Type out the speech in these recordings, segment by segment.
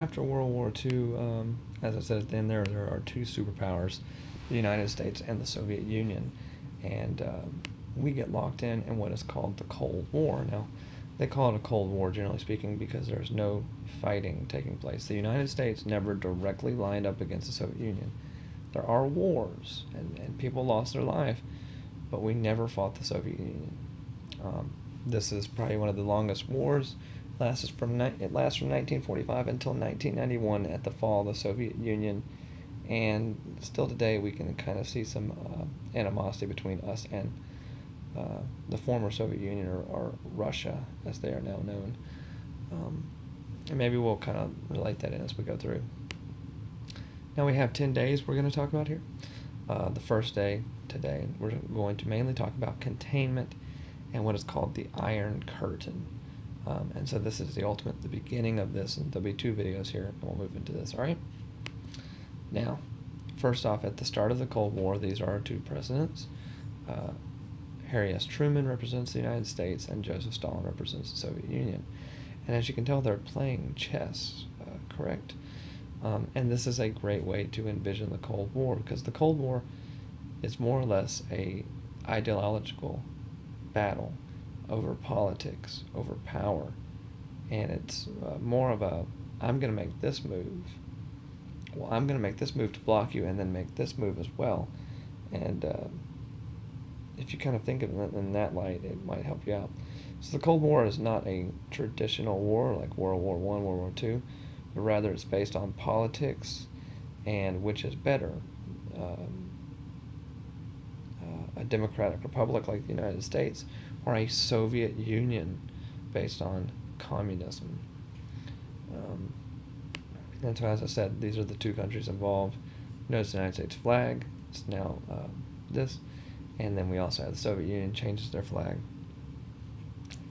After World War II, as I said at the end there are two superpowers, the United States and the Soviet Union. And we get locked in what is called the Cold War. Now, they call it a Cold War, generally speaking, because there's no fighting taking place. The United States never directly lined up against the Soviet Union. There are wars, and people lost their life, but we never fought the Soviet Union. This is probably one of the longest wars. It lasts from 1945 until 1991 at the fall of the Soviet Union, and still today we can kind of see some animosity between us and the former Soviet Union, or Russia, as they are now known. And maybe we'll kind of relate that in as we go through. Now we have 10 days we're going to talk about here. The first day today, we're going to mainly talk about containment and what is called the Iron Curtain. And so this is the beginning of this, and there'll be two videos here, and we'll move into this, all right? Now, first off, at the start of the Cold War, these are our two presidents. Harry S. Truman represents the United States, and Joseph Stalin represents the Soviet Union. And as you can tell, they're playing chess, correct? And this is a great way to envision the Cold War, because the Cold War is more or less a ideological battle over politics, over power, and it's more of a, I'm going to make this move. Well, I'm going to make this move to block you, and then make this move as well. And if you kind of think of it in that light, it might help you out. So the Cold War is not a traditional war like World War I, World War II, but rather it's based on politics and which is better. A democratic republic like the United States, or a Soviet Union based on communism. And so, as I said, these are the two countries involved. Notice the United States flag. It's now this. And then we also have the Soviet Union changes their flag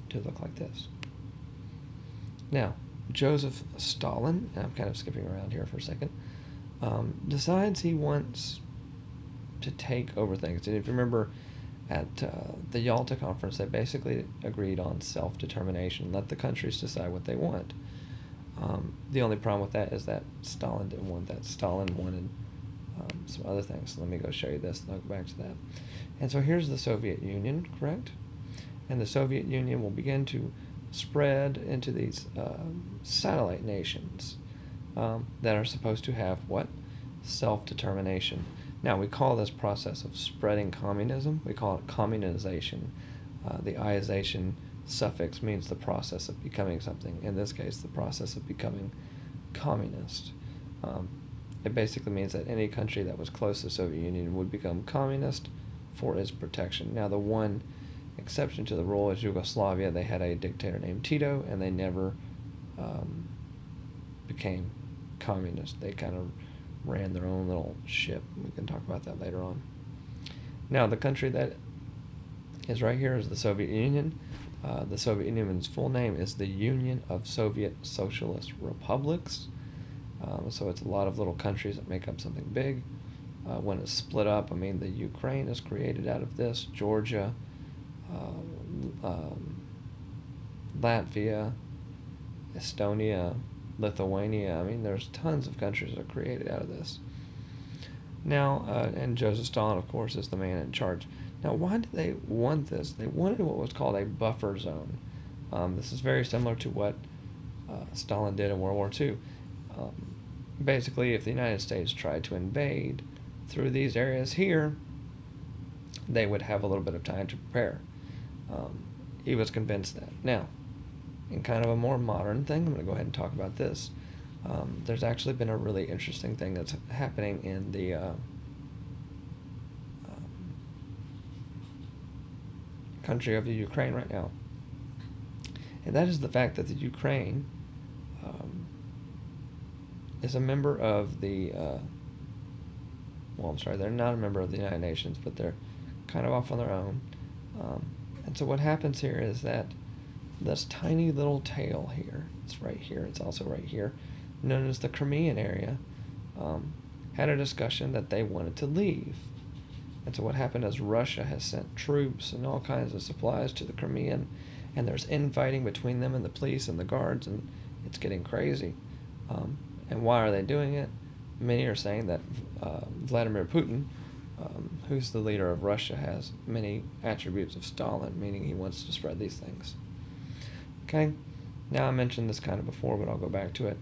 to look like this. Now, Joseph Stalin, and I'm kind of skipping around here for a second, decides he wants to take over things. And if you remember, at the Yalta Conference, they basically agreed on self-determination. Let the countries decide what they want. The only problem with that is that Stalin didn't want that. Stalin wanted some other things. So let me go show you this, and I'll go back to that. And so here's the Soviet Union, correct? And the Soviet Union will begin to spread into these satellite nations that are supposed to have what? Self-determination. Now, we call this process of spreading communism, we call it communization. The ization suffix means the process of becoming something. In this case, the process of becoming communist. It basically means that any country that was close to the Soviet Union would become communist for its protection. Now, the one exception to the rule is Yugoslavia. They had a dictator named Tito, and they never became communist. They kind of ran their own little ship. We can talk about that later on. Now, the country that is right here is the Soviet Union. The Soviet Union's full name is the Union of Soviet Socialist Republics. So it's a lot of little countries that make up something big. When it's split up, I mean, the Ukraine is created out of this, Georgia, Latvia, Estonia, Lithuania. I mean, there's tons of countries that are created out of this. Now, and Joseph Stalin, of course, is the man in charge. Now, why did they want this? They wanted what was called a buffer zone. This is very similar to what Stalin did in World War II. Basically, if the United States tried to invade through these areas here, they would have a little bit of time to prepare. He was convinced that. Now, in kind of a more modern thing, I'm going to go ahead and talk about this. There's actually been a really interesting thing that's happening in the country of the Ukraine right now. And that is the fact that the Ukraine is a member of the, they're not a member of the United Nations, but they're kind of off on their own. And so what happens here is that this tiny little tail here, it's right here, it's also right here, known as the Crimean area, had a discussion that they wanted to leave. And so what happened is Russia has sent troops and all kinds of supplies to the Crimean, and there's infighting between them and the police and the guards, and it's getting crazy. And why are they doing it? Many are saying that Vladimir Putin, who's the leader of Russia, has many attributes of Stalin, meaning he wants to spread these things. Okay, now I mentioned this kind of before, but I'll go back to it.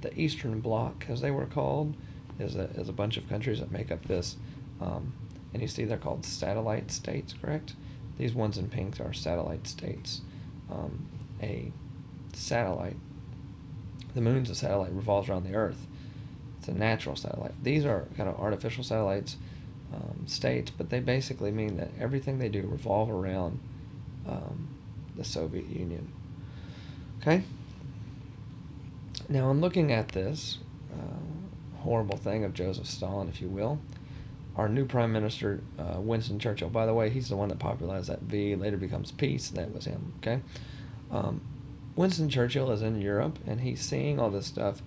The Eastern Bloc, as they were called, is a bunch of countries that make up this. And you see they're called satellite states, correct? These ones in pink are satellite states. A satellite, the moon's a satellite, revolves around the Earth. It's a natural satellite. These are kind of artificial satellites, states, but they basically mean that everything they do revolve around the Soviet Union. Okay? Now, in looking at this horrible thing of Joseph Stalin, if you will, our new Prime Minister, Winston Churchill, by the way, he's the one that popularized that V, later becomes peace, that was him, okay? Winston Churchill is in Europe, and he's seeing all this stuff,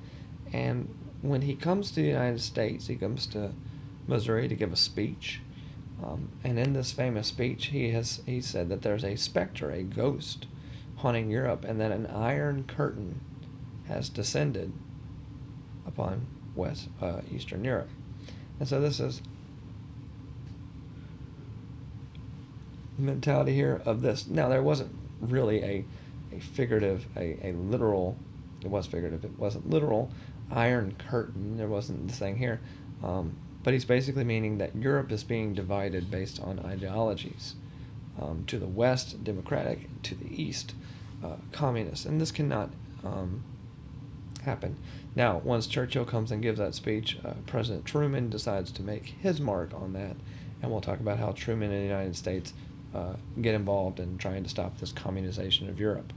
and when he comes to the United States, he comes to Missouri to give a speech, and in this famous speech, he said that there's a specter, a ghost, haunting Europe, and that an iron curtain has descended upon Eastern Europe. And so this is the mentality here of this. Now, there wasn't really a figurative, a literal, it was figurative, it wasn't literal iron curtain, there wasn't this thing here, but he's basically meaning that Europe is being divided based on ideologies. To the west, democratic, to the east, communist, and this cannot happen. Now, once Churchill comes and gives that speech, President Truman decides to make his mark on that, and we'll talk about how Truman and the United States get involved in trying to stop this communization of Europe.